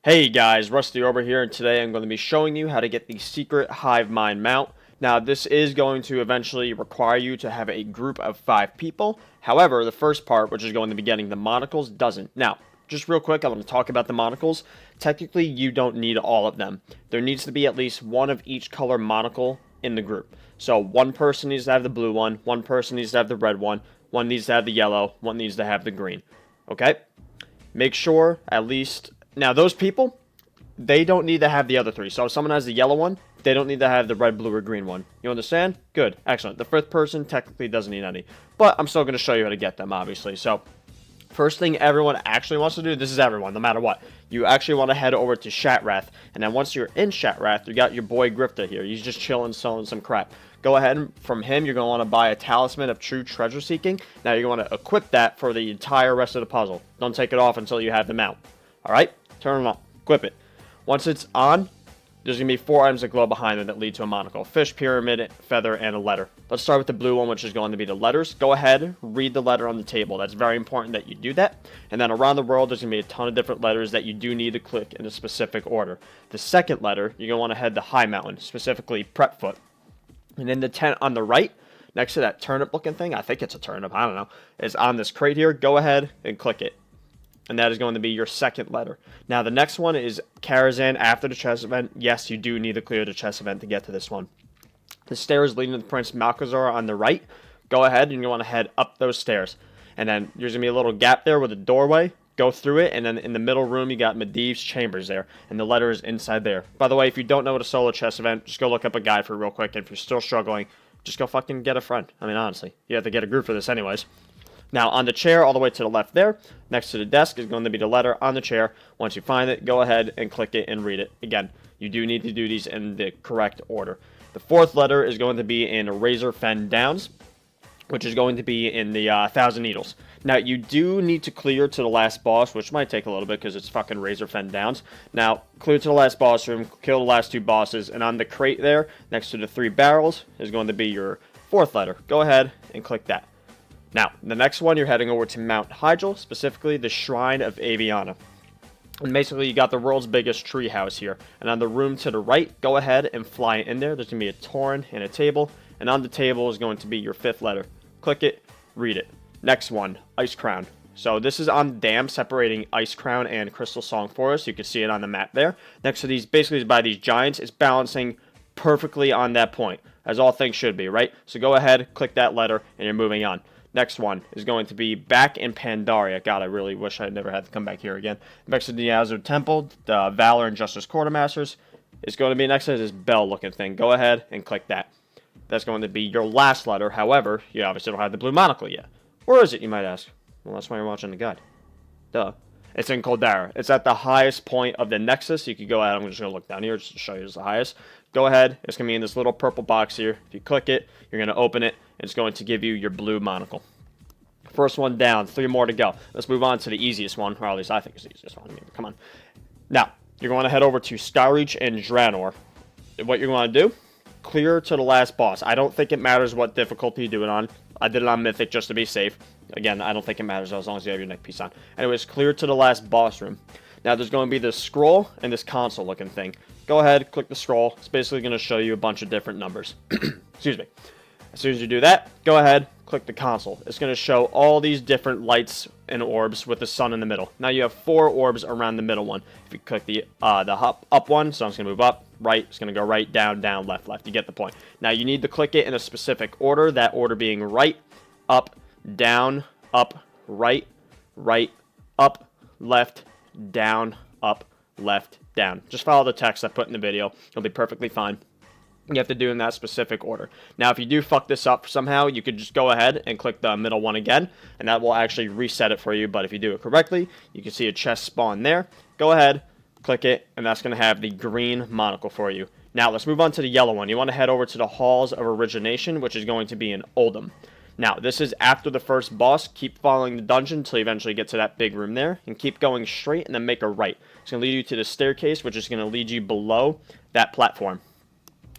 Hey guys, Rusty over here, and today I'm going to be showing you how to get the secret Hivemind mount. Now, this is going to eventually require you to have a group of 5 people. However, the first part, which is going to be getting the monocles, doesn't. Now, just real quick, I want to talk about the monocles. Technically, you don't need all of them. There needs to be at least one of each color monocle in the group. So, one person needs to have the blue one person needs to have the red one needs to have the yellow, one needs to have the green. Okay? Make sure at least... Now, those people, they don't need to have the other 3. So if someone has the yellow one, they don't need to have the red, blue, or green one. You understand? Good. Excellent. The 5th person technically doesn't need any. But I'm still going to show you how to get them, obviously. So, first thing everyone actually wants to do, this is everyone, no matter what. You actually want to head over to Shatrath. And then once you're in Shatrath, you got your boy Grifta here. He's just chilling, selling some crap. Go ahead and from him, you're going to want to buy a Talisman of True Treasure Seeking. Now, you're going to equip that for the entire rest of the puzzle. Don't take it off until you have them out. Alright? Turn it on. Equip it. Once it's on, there's going to be 4 items that glow behind it that lead to a monocle. Fish, pyramid, feather, and a letter. Let's start with the blue one, which is going to be the letters. Go ahead, read the letter on the table. That's very important that you do that. And then around the world, there's going to be a ton of different letters that you do need to click in a specific order. The second letter, you're going to want to head to High Mountain, specifically Prep Foot. And in the tent on the right, next to that turnip looking thing, I think it's a turnip, I don't know, is on this crate here. Go ahead and click it. And that is going to be your second letter. Now, the next one is Karazhan after the chess event. Yes, you do need to clear the chess event to get to this one. The stairs leading to the Prince Malchazar on the right. Go ahead and you want to head up those stairs. And then there's going to be a little gap there with a doorway. Go through it, and then in the middle room, you got Medivh's chambers there. And the letter is inside there. By the way, if you don't know what a solo chess event, just go look up a guide for it real quick. And if you're still struggling, just go fucking get a friend. I mean, honestly, you have to get a group for this anyways. Now, on the chair, all the way to the left there, next to the desk, is going to be the letter on the chair. Once you find it, go ahead and click it and read it. Again, you do need to do these in the correct order. The 4th letter is going to be in Razor Fen Downs, which is going to be in the 1,000 Needles. Now, you do need to clear to the last boss, which might take a little bit because it's fucking Razor Fen Downs. Now, clear to the last boss room, kill the last 2 bosses, and on the crate there, next to the 3 barrels, is going to be your 4th letter. Go ahead and click that. Now, the next one, you're heading over to Mount Hyjal, specifically the Shrine of Aviana. And basically, you got the world's biggest tree house here. And on the room to the right, go ahead and fly in there. There's going to be a Tauren and a table. And on the table is going to be your 5th letter. Click it, read it. Next one, Ice Crown. So this is on the dam separating Ice Crown and Crystal Song Forest. You can see it on the map there. Next to these, basically by these giants, it's balancing perfectly on that point, as all things should be, right? So go ahead, click that letter, and you're moving on. Next one is going to be back in Pandaria. God, I really wish I never had to come back here again. Next to the Azure Temple, the Valor and Justice Quartermasters is going to be next to this bell-looking thing. Go ahead and click that. That's going to be your last letter. However, you obviously don't have the blue monocle yet. Where is it, you might ask? Well, that's why you're watching the guide. Duh. It's in Koldara. It's at the highest point of the Nexus. You can go ahead. I'm just going to look down here just to show you it's the highest. Go ahead. It's going to be in this little purple box here. If you click it, you're going to open it. It's going to give you your blue monocle. First one down. 3 more to go. Let's move on to the easiest one. Or at least I think it's the easiest one. I mean, come on. Now, you're going to head over to Skyreach and Draenor. What you're going to do, clear to the last boss. I don't think it matters what difficulty you do it on. I did it on Mythic just to be safe. Again, I don't think it matters as long as you have your neck piece on. Anyways, clear to the last boss room. Now, there's going to be this scroll and this console looking thing. Go ahead, click the scroll. It's basically going to show you a bunch of different numbers. Excuse me. As soon as you do that, go ahead, click the console. It's going to show all these different lights and orbs with the sun in the middle. Now you have 4 orbs around the middle one. If you click the up one, so I'm just going to move up, right, it's going to go right, down, down, left, left. You get the point. Now you need to click it in a specific order, that order being right, up, down, up, right, right, up, left, down, up, left, down. Just follow the text I put in the video. It'll be perfectly fine. You have to do in that specific order. Now, if you do fuck this up somehow, you could just go ahead and click the middle one again, and that will actually reset it for you. But if you do it correctly, you can see a chest spawn there. Go ahead, click it, and that's going to have the green monocle for you. Now, let's move on to the yellow one. You want to head over to the Halls of Origination, which is going to be in Oldham. Now, this is after the first boss. Keep following the dungeon until you eventually get to that big room there, and keep going straight and then make a right. It's going to lead you to the staircase, which is going to lead you below that platform.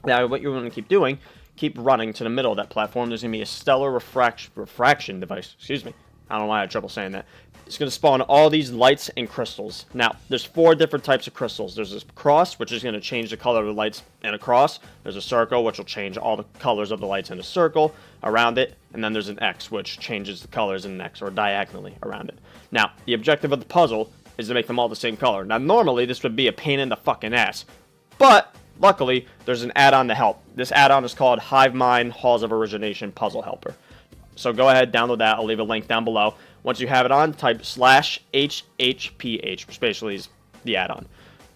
Now, what you want to keep doing, keep running to the middle of that platform. There's going to be a stellar refraction device. Excuse me. I don't know why I had trouble saying that. it's going to spawn all these lights and crystals. Now, there's 4 different types of crystals. There's this cross, which is going to change the color of the lights in a cross. There's a circle, which will change all the colors of the lights in a circle around it. And then there's an X, which changes the colors in an X, or diagonally around it. Now, the objective of the puzzle is to make them all the same color. Now, normally, this would be a pain in the fucking ass. But, luckily, there's an add-on to help. This add-on is called Hivemind Halls of Origination Puzzle Helper. So go ahead, download that. I'll leave a link down below. Once you have it on, type /HHPH, which basically is the add-on.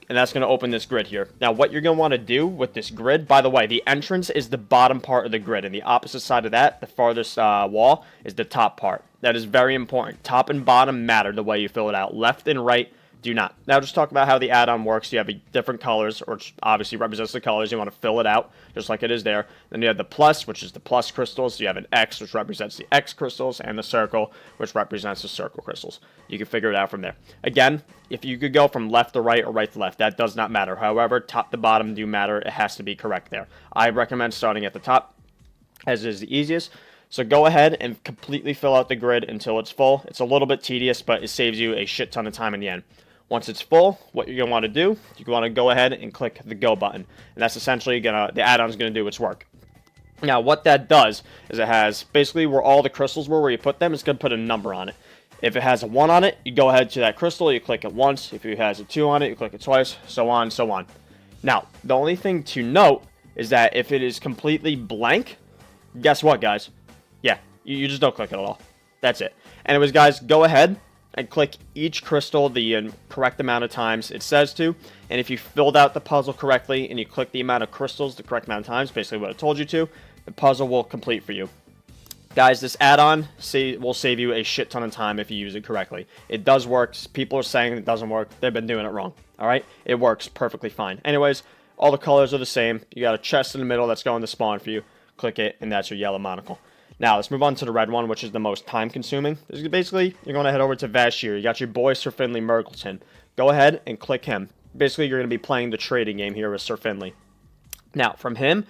And that's going to open this grid here. Now, what you're going to want to do with this grid, by the way, the entrance is the bottom part of the grid. And the opposite side of that, the farthest wall, is the top part. That is very important. Top and bottom matter the way you fill it out. Left and right do not. Now, just talk about how the add-on works. You have different colors, which obviously represents the colors. You want to fill it out, just like it is there. Then you have the plus, which is the plus crystals. You have an X, which represents the X crystals, and the circle, which represents the circle crystals. You can figure it out from there. Again, if you could go from left to right or right to left, that does not matter. However, top to bottom do matter. It has to be correct there. I recommend starting at the top, as is the easiest. So go ahead and completely fill out the grid until it's full. It's a little bit tedious, but it saves you a shit ton of time in the end. Once it's full, what you're going to want to do, you want to go ahead and click the go button. And that's essentially the add-on is going to do its work. Now, what that does is it has basically where all the crystals were, where you put them, it's going to put a number on it. If it has a 1 on it, you go ahead to that crystal, you click it once. If it has a 2 on it, you click it twice, so on and so on. Now, the only thing to note is that if it is completely blank, guess what, guys? Yeah, you just don't click it at all. That's it. Anyways, guys, go ahead and click each crystal the correct amount of times it says to. And if you filled out the puzzle correctly and you click the amount of crystals the correct amount of times, basically what it told you to, the puzzle will complete for you. Guys, this add-on will save you a shit ton of time if you use it correctly. It does work. People are saying it doesn't work. They've been doing it wrong. Alright? It works perfectly fine. Anyways, all the colors are the same. You got a chest in the middle that's going to spawn for you. Click it, and that's your yellow monocle. Now, let's move on to the red one, which is the most time-consuming. This is basically, you're going to head over to Vashir. You got your boy, Sir Finley Mergleton. Go ahead and click him. Basically, you're going to be playing the trading game here with Sir Finley. Now, from him,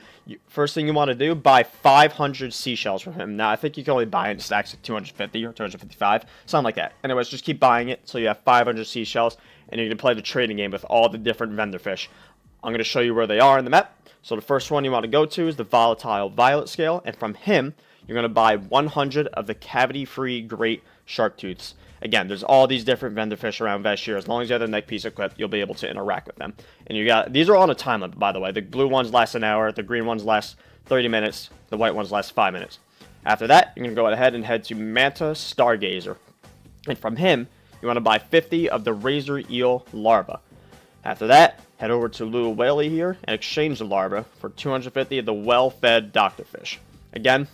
first thing you want to do, buy 500 seashells from him. Now, I think you can only buy it in stacks of 250 or 255, something like that. Anyways, just keep buying it until you have 500 seashells, and you're going to play the trading game with all the different vendor fish. I'm going to show you where they are in the map. So the first one you want to go to is the Volatile Violet Scale, and from him, you're going to buy 100 of the cavity-free great shark tooths. Again, there's all these different vendor fish around Vashir. As long as you have the neck piece equipped, you'll be able to interact with them. And you got, these are on a time limit, by the way. The blue ones last an hour, the green ones last 30 minutes, the white ones last 5 minutes. After that, you're going to go ahead and head to Manta Stargazer. And from him, you want to buy 50 of the Razor Eel Larva. After that, head over to Little Whaley here and exchange the larva for 250 of the well-fed Doctorfish. Again,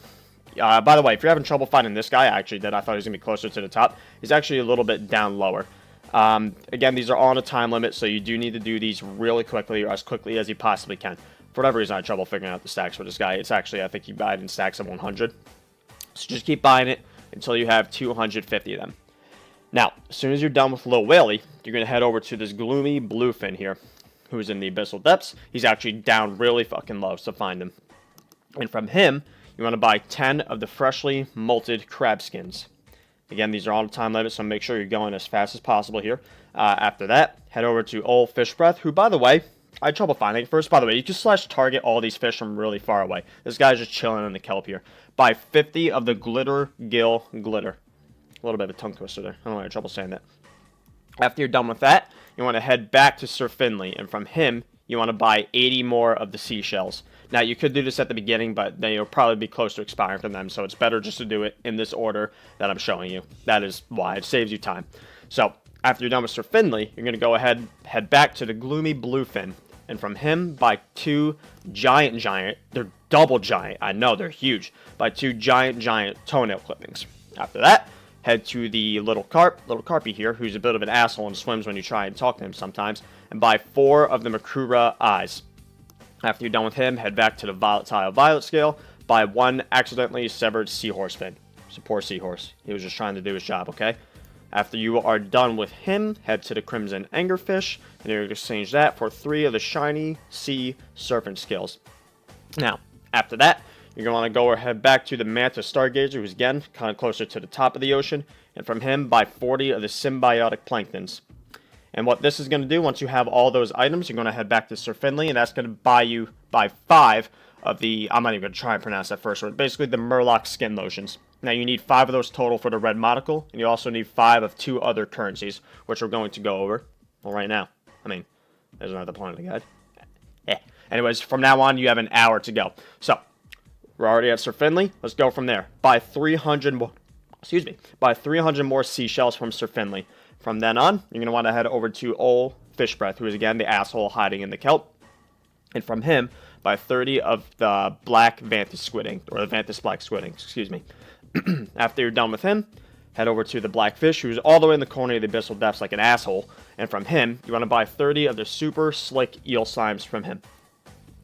by the way, if you're having trouble finding this guy, I actually did. I thought he was going to be closer to the top. He's actually a little bit down lower. Again, these are all on a time limit, so you do need to do these really quickly or as quickly as you possibly can. For whatever reason, I had trouble figuring out the stacks for this guy. It's actually, I think you buy it in stacks of 100. So just keep buying it until you have 250 of them. Now, as soon as you're done with Lil Whaley, you're going to head over to this gloomy bluefin here, who's in the abyssal depths. He's actually down really fucking low, so find him. And from him, you want to buy 10 of the freshly molted crab skins. Again, these are on a time limit, so make sure you're going as fast as possible here. After that, head over to Old Fish Breath, who, by the way, I had trouble finding. First, by the way, you can target all these fish from really far away. This guy's just chilling in the kelp here. Buy 50 of the Glitter Gill Glitter. A little bit of a tongue twister there. I don't know why I had trouble saying that. After you're done with that, you want to head back to Sir Finley, and from him, you want to buy 80 more of the seashells. Now, you could do this at the beginning, but they'll probably be close to expiring from them, so it's better just to do it in this order that I'm showing you. That is why. It saves you time. So, after you're done with Sir Finley, you're going to go ahead, head back to the gloomy bluefin, and from him, buy 2 giant, they're double giant, I know, they're huge, buy 2 giant toenail clippings. After that, head to the little carpy here, who's a bit of an asshole and swims when you try and talk to him sometimes, and buy 4 of the Makura eyes. After you're done with him, head back to the Volatile Violet Scale, buy 1 accidentally severed seahorse fin. It's a poor seahorse. He was just trying to do his job, okay? After you are done with him, head to the Crimson Angerfish, and you're going to exchange that for 3 of the Shiny Sea Serpent Scales. Now, after that, you're going to want to go head back to the Mantis Stargazer, who's again kind of closer to the top of the ocean. And from him, buy 40 of the symbiotic planktons. And what this is going to do, once you have all those items, you're going to head back to Sir Finley, and that's going to buy you 5 of the, I'm not even going to try and pronounce that first word, basically the Murloc skin lotions. Now you need 5 of those total for the red monocle, and you also need 5 of 2 other currencies, which we're going to go over, well, right now. I mean, there's another point of the guide. Anyways, from now on, you have an hour to go. So, we're already at Sir Finley. Let's go from there. Buy 300 more, buy 300 more seashells from Sir Finley. From then on, you're going to want to head over to Old Fish Breath, who is again the asshole hiding in the kelp. And from him, buy 30 of the black Vanthus squid ink, or the Vanthus black squid ink, excuse me. After you're done with him, head over to the black fish, who's all the way in the corner of the abyssal depths like an asshole. And from him, you want to buy 30 of the super slick eel slimes from him.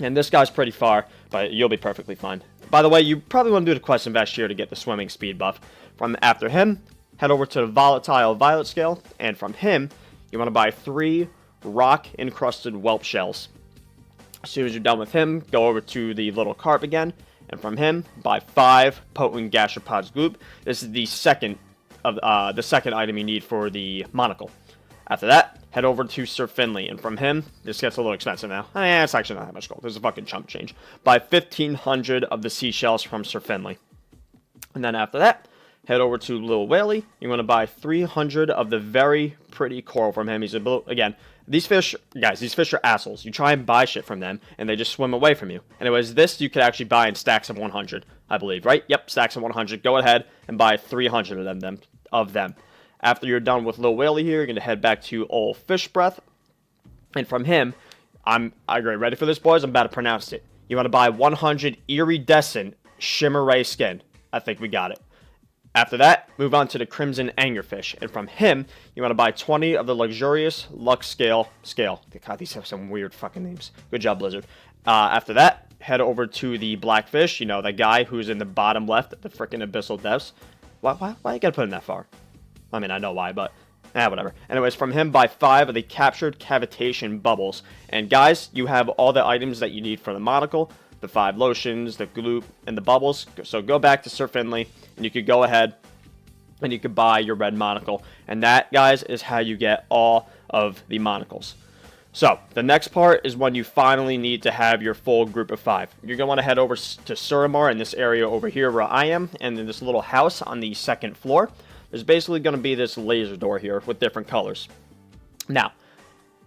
And this guy's pretty far, but you'll be perfectly fine. By the way, you probably want to do the quest in Vashtir to get the swimming speed buff. From after him, head over to the volatile violet scale, and from him, you want to buy 3 rock-encrusted whelp shells. As soon as you're done with him, go over to the little carp again, and from him, buy 5 potent gastropods gloop. This is the second item you need for the monocle. After that, head over to Sir Finley, and from him, this gets a little expensive now. It's actually not that much gold. There's a fucking chump change. Buy 1,500 of the seashells from Sir Finley. And then after that, head over to Lil Whaley. You're going to buy 300 of the very pretty coral from him. He's again, these fish, guys, these fish are assholes. You try and buy shit from them, and they just swim away from you. Anyways, this you could actually buy in stacks of 100, I believe, right? Yep, stacks of 100. Go ahead and buy 300 of them. After you're done with Lil Whaley here, you're going to head back to Old Fish Breath. And from him, ready for this, boys? I'm about to pronounce it. You want to buy 100 Iridescent Shimmer Ray skin. I think we got it. After that, move on to the Crimson Anglerfish. And from him, you want to buy 20 of the Luxurious Lux Scale. God, these have some weird fucking names. Good job, Blizzard. After that, head over to the Blackfish. You know, the guy who's in the bottom left at the freaking Abyssal Depths. Why you gotta put him that far? I mean, I know why, but whatever. Anyways, from him, buy 5 of the Captured Cavitation Bubbles. And guys, you have all the items that you need for the monocle, the 5 lotions, the gloop, and the bubbles. So go back to Sir Finley, and you could go ahead and you could buy your red monocle. And that, guys, is how you get all of the monocles. So, the next part is when you finally need to have your full group of 5. You're going to want to head over to Suramar in this area over here where I am, and in this little house on the 2nd floor. There's basically going to be this laser door here with different colors. Now,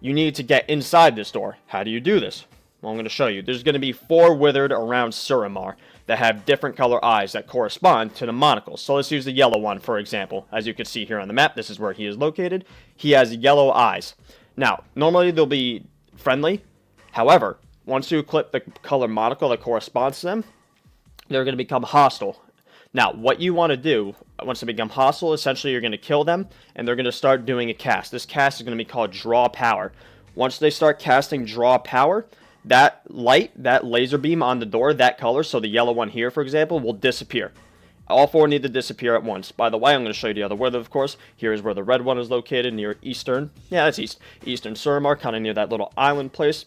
you need to get inside this door. How do you do this? Well, I'm going to show you. There's going to be 4 withered around Suramar that have different color eyes that correspond to the monocles. So let's use the yellow one, for example. As you can see here on the map, this is where he is located. He has yellow eyes. Now, normally they'll be friendly. However, once you click the color monocle that corresponds to them, they're going to become hostile. Now, what you want to do, once they become hostile, essentially you're going to kill them, and they're going to start doing a cast. This cast is going to be called Draw Power. Once they start casting Draw Power, that light, that laser beam on the door, that color, so the yellow one here, for example, will disappear. All 4 need to disappear at once. By the way, I'm going to show you the other wither, of course. Here is where the red one is located, near Eastern. Yeah, that's Eastern Suramar, kind of near that little island place.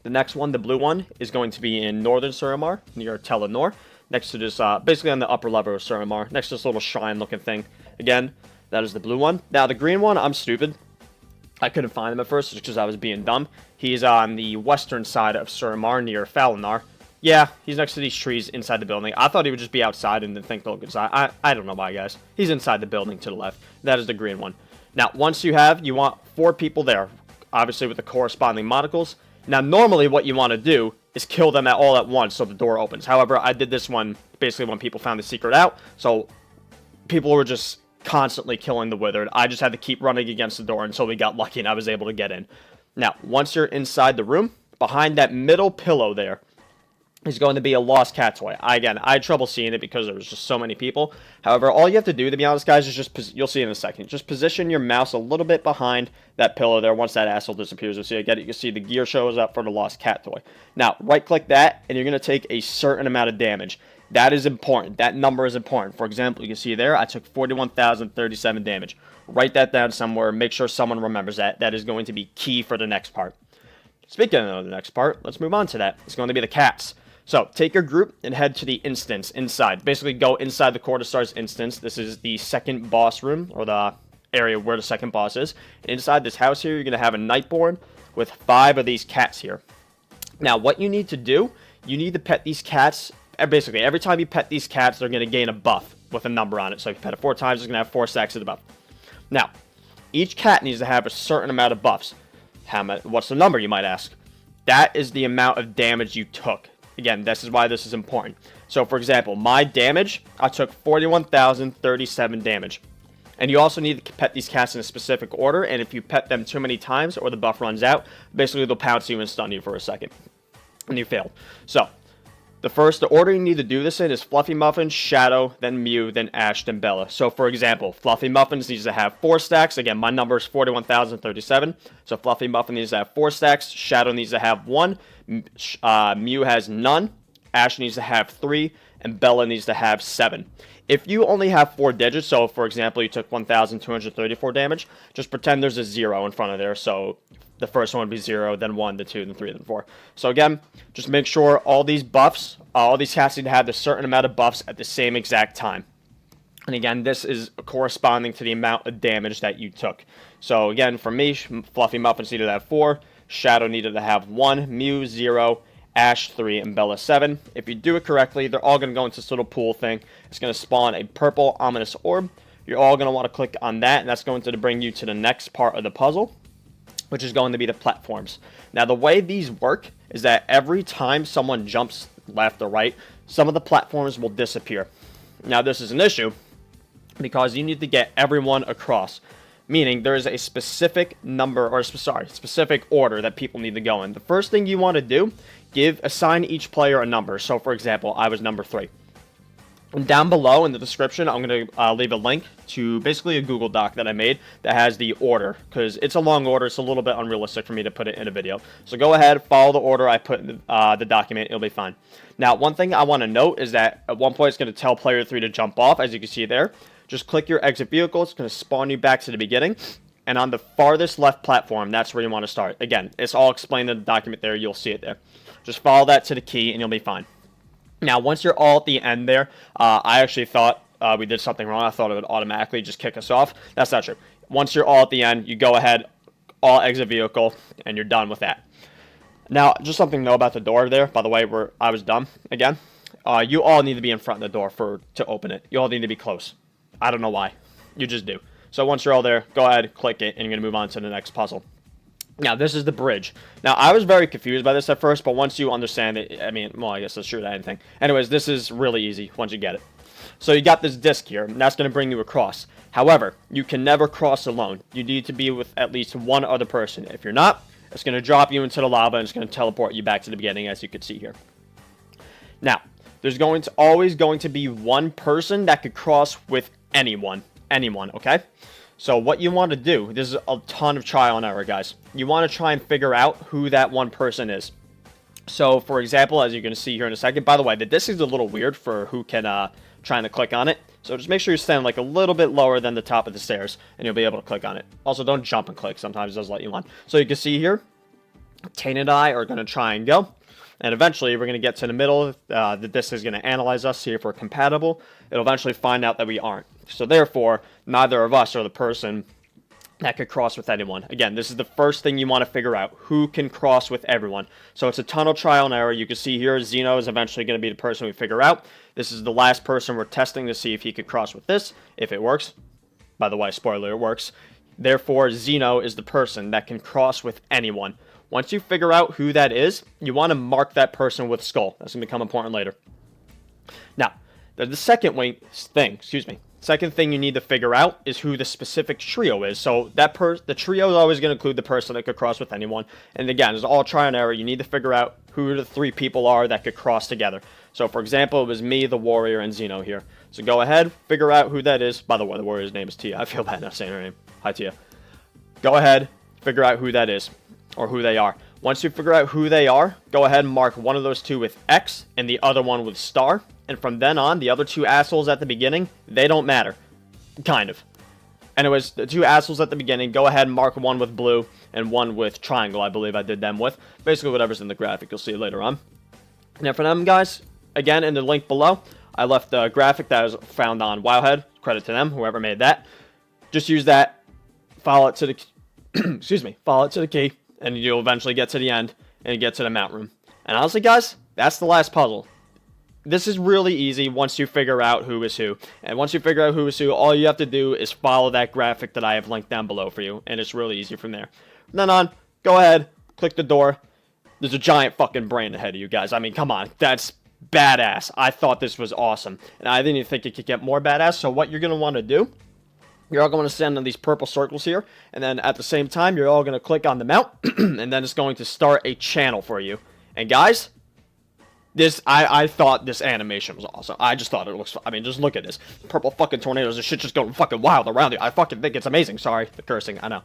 The next one, the blue one, is going to be in Northern Suramar, near Telenor. Next to this, basically on the upper level of Suramar, next to this little shrine-looking thing. Again, that is the blue one. Now, the green one, I'm stupid. I couldn't find him at first just because I was being dumb. He's on the western side of Suramar, near Falinar. Yeah, he's next to these trees inside the building. I thought he would just be outside and then think to look inside. I don't know why, guys. He's inside the building to the left. That is the green one. Now, once you want 4 people there, obviously with the corresponding monocles. Now, normally what you want to do is kill them all at once so the door opens. However, I did this one basically when people found the secret out. So, people were just constantly killing the withered. I just had to keep running against the door until we got lucky and I was able to get in. Now, once you're inside the room, behind that middle pillow there is going to be a lost cat toy. I had trouble seeing it because there was just so many people. However, all you have to do, to be honest, guys, is just, you'll see in a second, just position your mouse a little bit behind that pillow there. Once that asshole disappears, you'll see it. You can see the gear shows up for the lost cat toy. Now, right-click that, and you're going to take a certain amount of damage. That is important. That number is important. For example, you can see there, I took 41,037 damage. Write that down somewhere. Make sure someone remembers that. That is going to be key for the next part. Speaking of the next part, let's move on to that. It's going to be the cats. So take your group and head to the instance inside. Basically go inside the Quarter Stars instance. This is the second boss room, or the area where the second boss is. Inside this house here, you're going to have a Nightborn with 5 of these cats here. Now, what you need to do, you need to pet these cats. Basically, every time you pet these cats, they're going to gain a buff with a number on it. So if you pet it 4 times, it's going to have 4 stacks of the buff. Now, each cat needs to have a certain amount of buffs. What's the number, you might ask? That is the amount of damage you took. Again, this is why this is important. So, for example, my damage, I took 41,037 damage. And you also need to pet these cats in a specific order, and if you pet them too many times or the buff runs out, basically they'll pounce you and stun you for a second. And you failed. So, the order you need to do this in is Fluffy Muffin, Shadow, then Mew, then Ash, then Bella. So, for example, Fluffy Muffins needs to have 4 stacks. Again, my number is 41,037. So, Fluffy Muffin needs to have 4 stacks. Shadow needs to have 1. Mew has none. Ash needs to have 3. And Bella needs to have 7. If you only have 4 digits, so for example, you took 1,234 damage, just pretend there's a 0 in front of there. So the first one would be 0, then 1, then 2, then 3, then 4. So again, just make sure all these buffs, all these cats need to have a certain amount of buffs at the same exact time. And again, this is corresponding to the amount of damage that you took. So again, for me, Fluffy Muffins needed to have 4, Shadow needed to have 1, Mew 0, Ash 3, and Bella 7. If you do it correctly, they're all going to go into this little pool thing. It's going to spawn a purple ominous orb. You're all going to want to click on that, and that's going to bring you to the next part of the puzzle, which is going to be the platforms. Now, the way these work is that every time someone jumps left or right, some of the platforms will disappear. Now, this is an issue because you need to get everyone across. Meaning there is a specific number, or specific order that people need to go in. The first thing you want to do, assign each player a number. So for example, I was number 3. And down below in the description, I'm going to leave a link to basically a Google Doc that I made that has the order. Because it's a long order, it's a little bit unrealistic for me to put it in a video. So go ahead, follow the order I put in the document, it'll be fine. Now, one thing I want to note is that at one point it's going to tell player 3 to jump off, as you can see there. Just click your exit vehicle. It's going to spawn you back to the beginning. And on the farthest left platform, that's where you want to start. Again, it's all explained in the document there. You'll see it there. Just follow that to the key and you'll be fine. Now, once you're all at the end there, I actually thought we did something wrong. I thought it would automatically just kick us off. That's not true. Once you're all at the end, you go ahead, all exit vehicle, and you're done with that. Now, just something to know about the door there. By the way, I was dumb again. You all need to be in front of the door to open it. You all need to be close. I don't know why. You just do. So once you're all there, go ahead, click it, and you're going to move on to the next puzzle. Now, this is the bridge. Now, I was very confused by this at first, but once you understand it, I mean, well, I guess that's true to anything. Anyways, this is really easy once you get it. So you got this disc here, and that's going to bring you across. However, you can never cross alone. You need to be with at least one other person. If you're not, it's going to drop you into the lava, and it's going to teleport you back to the beginning, as you can see here. Now, there's always going to be one person that could cross with anyone, okay? So what you want to do, this is a ton of trial and error, guys. You want to try and figure out who that one person is. So, for example, as you're going to see here in a second, by the way, the disc is a little weird for who can trying to click on it. So just make sure you stand like a little bit lower than the top of the stairs, and you'll be able to click on it. Also, don't jump and click. Sometimes it does let you on. So you can see here, Tane and I are going to try and go. And eventually, we're going to get to the middle. The disc is going to analyze us, see if we're compatible. It'll eventually find out that we aren't. So therefore, neither of us are the person that could cross with anyone. Again, this is the first thing you want to figure out. Who can cross with everyone? So it's a ton of trial and error. You can see here, Zeno is eventually going to be the person we figure out. This is the last person we're testing to see if he could cross with this. If it works. By the way, spoiler, it works. Therefore, Zeno is the person that can cross with anyone. Once you figure out who that is, you want to mark that person with skull. That's going to become important later. Now, the second thing you need to figure out is who the specific trio is. So the trio is always going to include the person that could cross with anyone. And again, it's all trial and error. You need to figure out who the 3 people are that could cross together. So for example, it was me, the warrior, and Zeno here. So go ahead, figure out who that is. By the way, the warrior's name is Tia. I feel bad not saying her name. Hi, Tia. Go ahead, figure out who that is, or who they are. Once you figure out who they are, go ahead and mark one of those 2 with X and the other one with star. And from then on, the other 2 assholes at the beginning, they don't matter. Kind of. Anyways, the 2 assholes at the beginning, go ahead and mark one with blue and one with triangle, I believe I did them with. Basically, whatever's in the graphic, you'll see later on. And then for them, guys, again, in the link below, I left the graphic that was found on Wowhead. Credit to them, whoever made that. Just use that, follow it to the, excuse me, follow it to the key, and you'll eventually get to the end and get to the mount room. And honestly, guys, that's the last puzzle. This is really easy once you figure out who is who. And once you figure out who is who, all you have to do is follow that graphic that I have linked down below for you. And it's really easy from there. From then on, go ahead, click the door. There's a giant fucking brain ahead of you guys. I mean, come on. That's badass. I thought this was awesome. And I didn't even think it could get more badass. So what you're going to want to do, you're all going to stand on these purple circles here. And then at the same time, you're all going to click on the mount. And then it's going to start a channel for you. And guys, I thought this animation was awesome. I just thought it looks, I mean, just look at this. Purple fucking tornadoes. This shit just going fucking wild around you. I fucking think it's amazing. Sorry, the cursing, I know.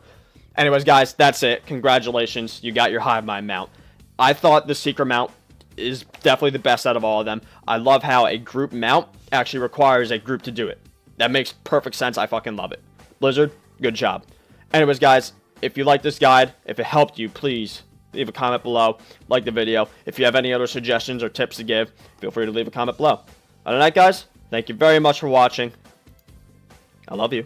Anyways, guys, that's it. Congratulations. You got your Hivemind mount. I thought the secret mount is definitely the best out of all of them. I love how a group mount actually requires a group to do it. That makes perfect sense. I fucking love it. Blizzard, good job. Anyways, guys, if you like this guide, if it helped you, please leave a comment below, like the video. If you have any other suggestions or tips to give, feel free to leave a comment below. Other than that, guys, thank you very much for watching. I love you.